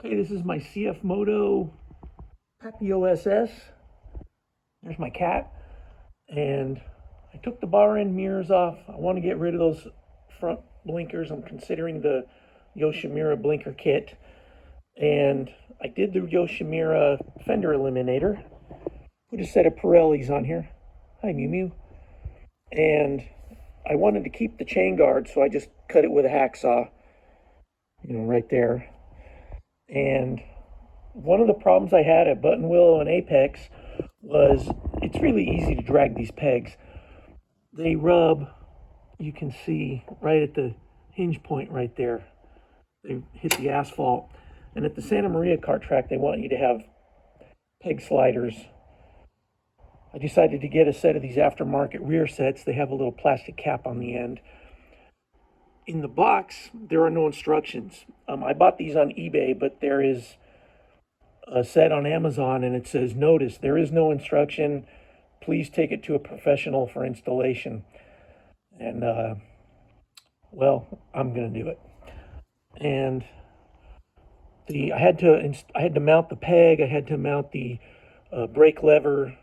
Okay, this is my CFMOTO Papio SS. There's my cat. And I took the bar end mirrors off. I want to get rid of those front blinkers. I'm considering the Yoshimura blinker kit. And I did the Yoshimura fender eliminator. Put a set of Pirellis on here. Hi, Mew Mew. And I wanted to keep the chain guard, so I just cut it with a hacksaw, right there. And one of the problems I had at Button Willow and Apex was it's really easy to drag these pegs. They rub, you can see right at the hinge point right there. They hit the asphalt. And at the Santa Maria kart track, they want you to have peg sliders. I decided to get a set of these aftermarket rear sets. They have a little plastic cap on the end. In the box, there are no instructions. I bought these on eBay, but there is a set on Amazon and it says, notice, there is no instruction. Please take it to a professional for installation. And, well, I'm going to do it. And I had to mount the peg. I had to mount the brake lever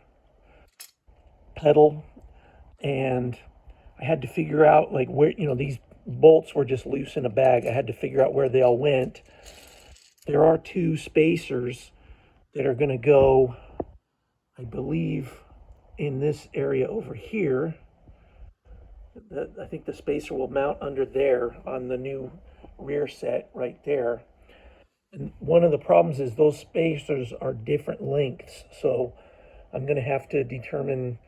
pedal. And I had to figure out, like, where, these bolts were just loose in a bag. I had to figure out where they all went. There are two spacers that are going to go, I believe, in this area over here. I think the spacer will mount under there on the new rear set right there. And one of the problems is those spacers are different lengths. So I'm going to have to determine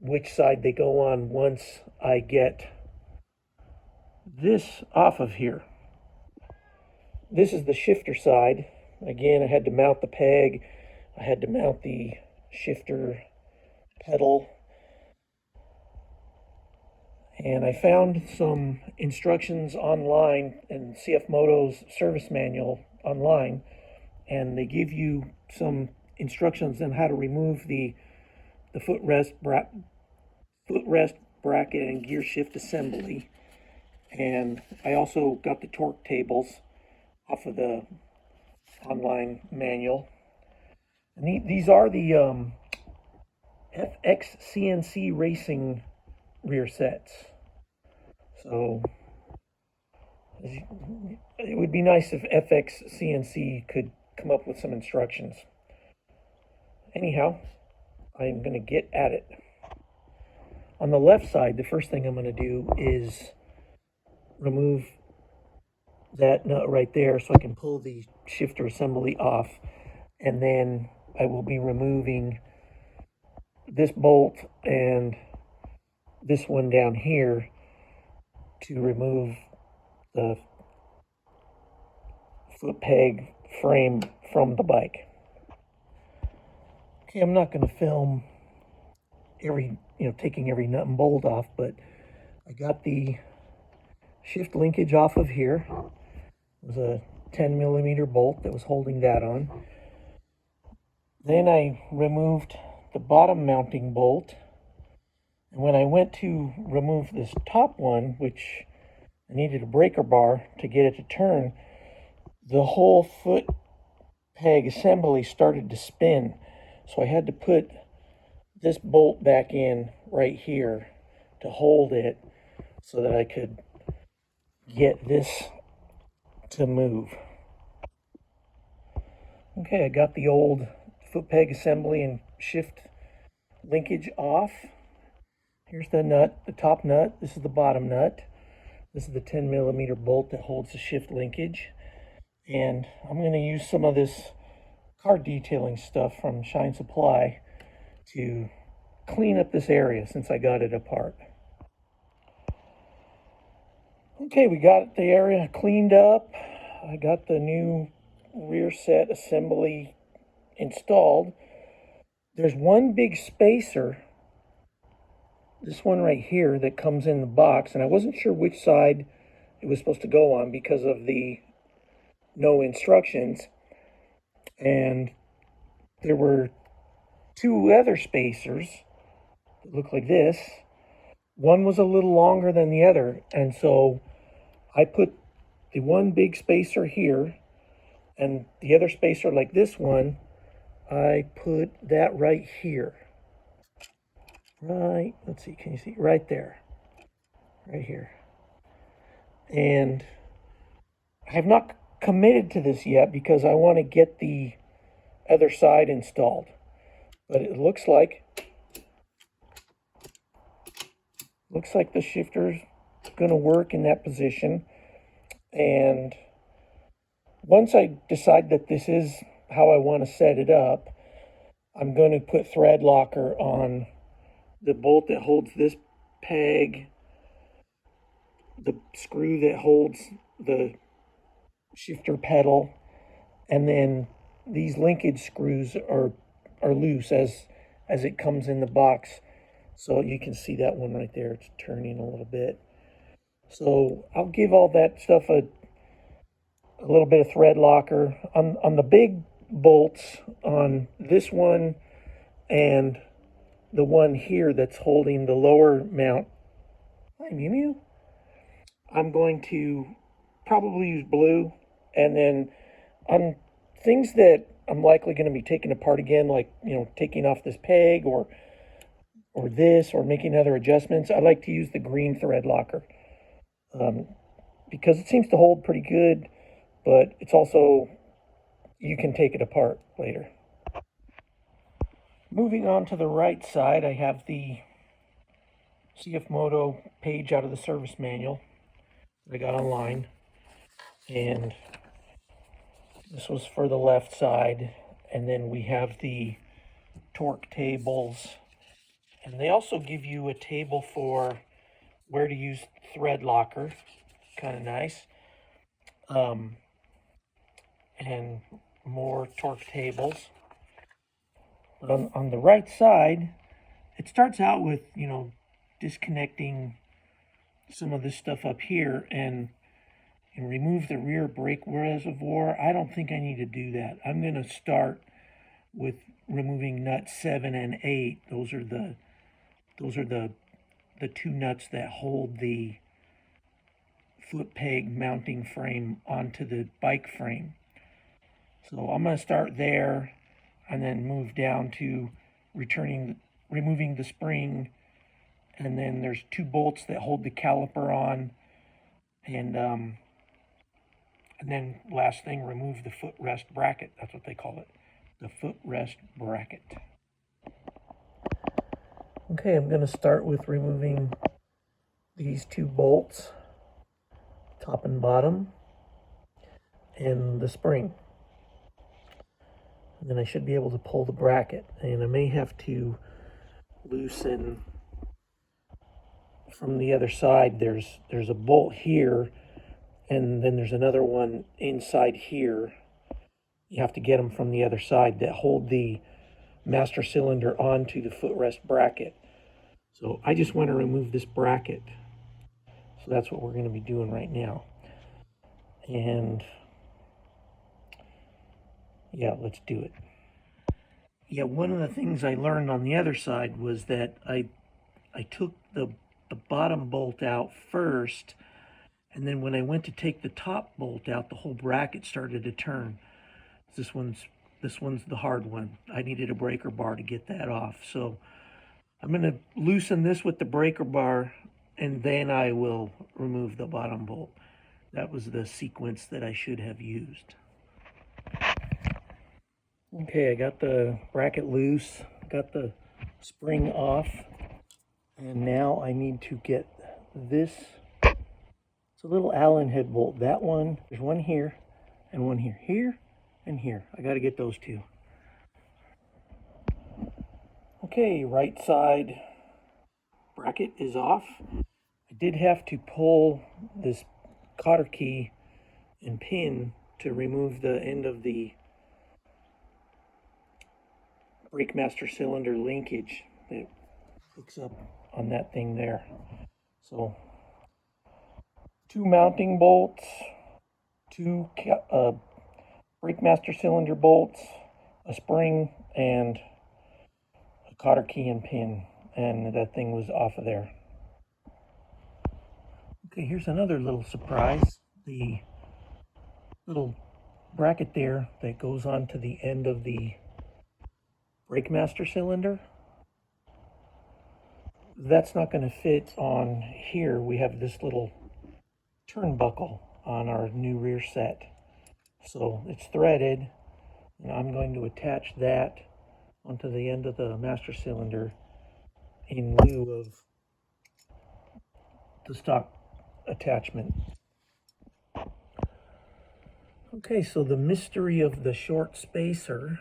which side they go on once I get this off of here. This is the shifter side. Again, I had to mount the peg. I had to mount the shifter pedal. And I found some instructions online in CFMOTO's service manual online. And they give you some instructions on how to remove the footrest bracket and gear shift assembly. And I also got the torque tables off of the online manual. And these are the FXCNC racing rear sets. So it would be nice if FXCNC could come up with some instructions. Anyhow, I'm going to get at it. On the left side, the first thing I'm going to do is remove that nut right there so I can pull the shifter assembly off. And then I will be removing this bolt and this one down here to remove the foot peg frame from the bike. Okay, I'm not going to film taking every nut and bolt off, but I got the shift linkage off of here. It was a 10mm bolt that was holding that on. Then I removed the bottom mounting bolt. And when I went to remove this top one, which I needed a breaker bar to get it to turn, the whole foot peg assembly started to spin. So I had to put this bolt back in right here to hold it so that I could get this to move. Okay, I got the old foot peg assembly and shift linkage off. Here's the nut, the top nut. This is the bottom nut. This is the 10mm bolt that holds the shift linkage. And I'm going to use some of this car detailing stuff from Shine Supply to clean up this area since I got it apart. Okay, we got the area cleaned up. I got the new rear set assembly installed. There's one big spacer, this one right here, that comes in the box, and I wasn't sure which side it was supposed to go on because of the no instructions. And there were two other spacers that look like this. One was a little longer than the other, and so I put the one big spacer here, And the other spacer, like this one, I put that right here. Right, let's see, can you see? Right there. Right here. And I have not committed to this yet because I want to get the other side installed. But it looks like the shifter's going to work in that position. And once I decide that this is how I want to set it up, I'm going to put thread locker on the bolt that holds this peg, the screw that holds the shifter pedal, and then these linkage screws are loose as it comes in the box. So you can see that one right there, it's turning a little bit. So I'll give all that stuff a little bit of thread locker on the big bolts, on this one and the one here that's holding the lower mount. Hi, Mew Mew. I'm going to probably use blue, and then on things that I'm likely going to be taking apart again, like, you know, taking off this peg or this, or making other adjustments, I like to use the green thread locker because it seems to hold pretty good, but it's also, you can take it apart later. Moving on to the right side, I have the CFMOTO page out of the service manual that I got online, and this was for the left side. And then we have the torque tables, and they also give you a table for where to use thread locker, kind of nice, and more torque tables. But on the right side, it starts out with, you know, disconnecting some of this stuff up here and remove the rear brake reservoir. I don't think I need to do that. I'm going to start with removing nuts 7 and 8. Those are the two nuts that hold the foot peg mounting frame onto the bike frame. So I'm going to start there and then move down to removing the spring, and then there's 2 bolts that hold the caliper on, and then last thing, remove the footrest bracket. That's what they call it, the footrest bracket. Okay, I'm going to start with removing these 2 bolts, top and bottom, and the spring. And then I should be able to pull the bracket, and I may have to loosen from the other side. There's a bolt here, and then there's another one inside here. You have to get them from the other side that hold the master cylinder onto the footrest bracket. So I just want to remove this bracket. So that's what we're going to be doing right now. And yeah, let's do it. Yeah, one of the things I learned on the other side was that I took the bottom bolt out first, and then when I went to take the top bolt out, the whole bracket started to turn. This one's the hard one. I needed a breaker bar to get that off. So I'm going to loosen this with the breaker bar, and then I will remove the bottom bolt. That was the sequence that I should have used. Okay, I got the bracket loose, got the spring off, and now I need to get this. It's a little Allen head bolt. That one, there's one here and one here. Here and here. I got to get those 2. Okay, right side bracket is off. I did have to pull this cotter key and pin to remove the end of the brake master cylinder linkage that hooks up on that thing there. So 2 mounting bolts, 2 brake master cylinder bolts, a spring, and a cotter key and pin, and that thing was off of there. Okay, here's another little surprise. The little bracket there that goes on to the end of the brake master cylinder. That's not going to fit on here. We have this little turnbuckle on our new rear set. So it's threaded, and I'm going to attach that onto the end of the master cylinder in lieu of the stock attachment. Okay, so the mystery of the short spacer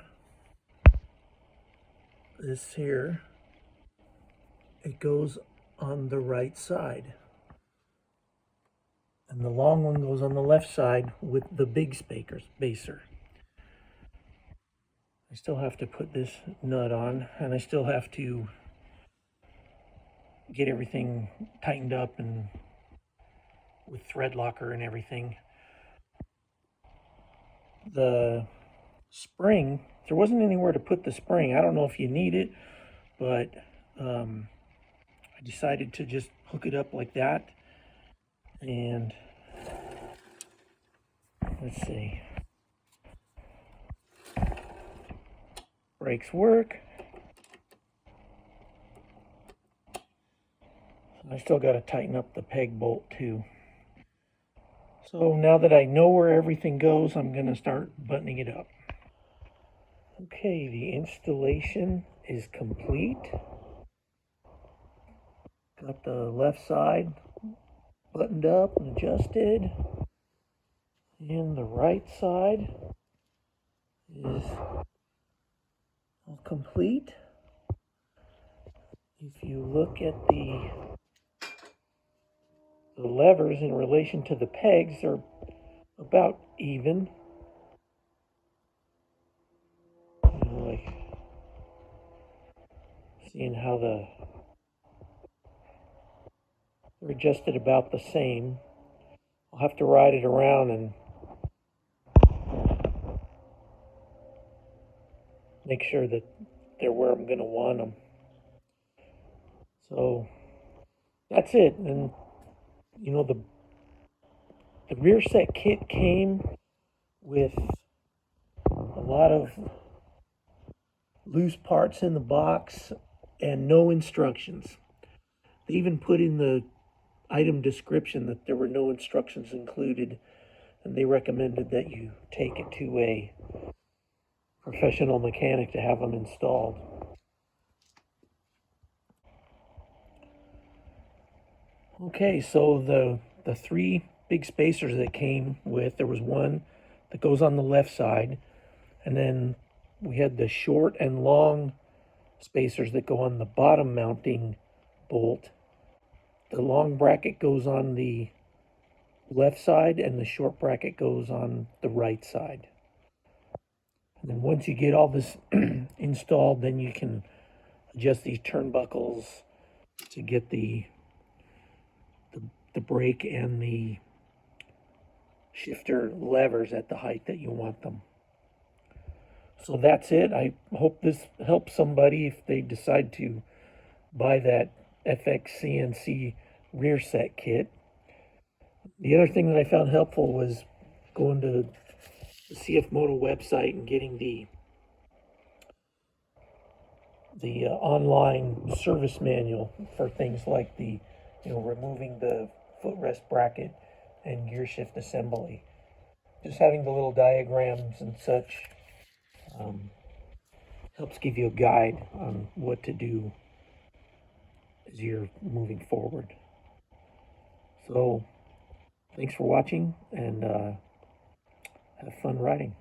is here. It goes on the right side, and the long one goes on the left side with the big spacer. I still have to put this nut on, and I still have to get everything tightened up and with thread locker and everything. The spring, there wasn't anywhere to put the spring. I don't know if you need it, but I decided to just hook it up like that. And let's see, brakes work. I still got to tighten up the peg bolt too. So now that I know where everything goes, I'm going to start buttoning it up. Okay, the installation is complete. Got the left side buttoned up and adjusted. And the right side is complete. If you look at the levers in relation to the pegs, they're about even. Like seeing how they're adjusted about the same. I'll have to ride it around and make sure that they're where I'm going to want them. So that's it. And you know, the rear set kit came with a lot of loose parts in the box and no instructions. They even put in the item description that there were no instructions included, and they recommended that you take it to a professional mechanic to have them installed. Okay, so the three big spacers that came with, there was one that goes on the left side, and then we had the short and long spacers that go on the bottom mounting bolt. The long bracket goes on the left side and the short bracket goes on the right side. And then once you get all this installed, then you can adjust these turnbuckles to get the brake and the shifter levers at the height that you want them. So that's it. I hope this helps somebody if they decide to buy that FXCNC rear set kit. The other thing that I found helpful was going to the CFMOTO website and getting the online service manual for things like the, removing the footrest bracket and gear shift assembly. Just having the little diagrams and such helps give you a guide on what to do as you're moving forward. So thanks for watching, and have fun riding.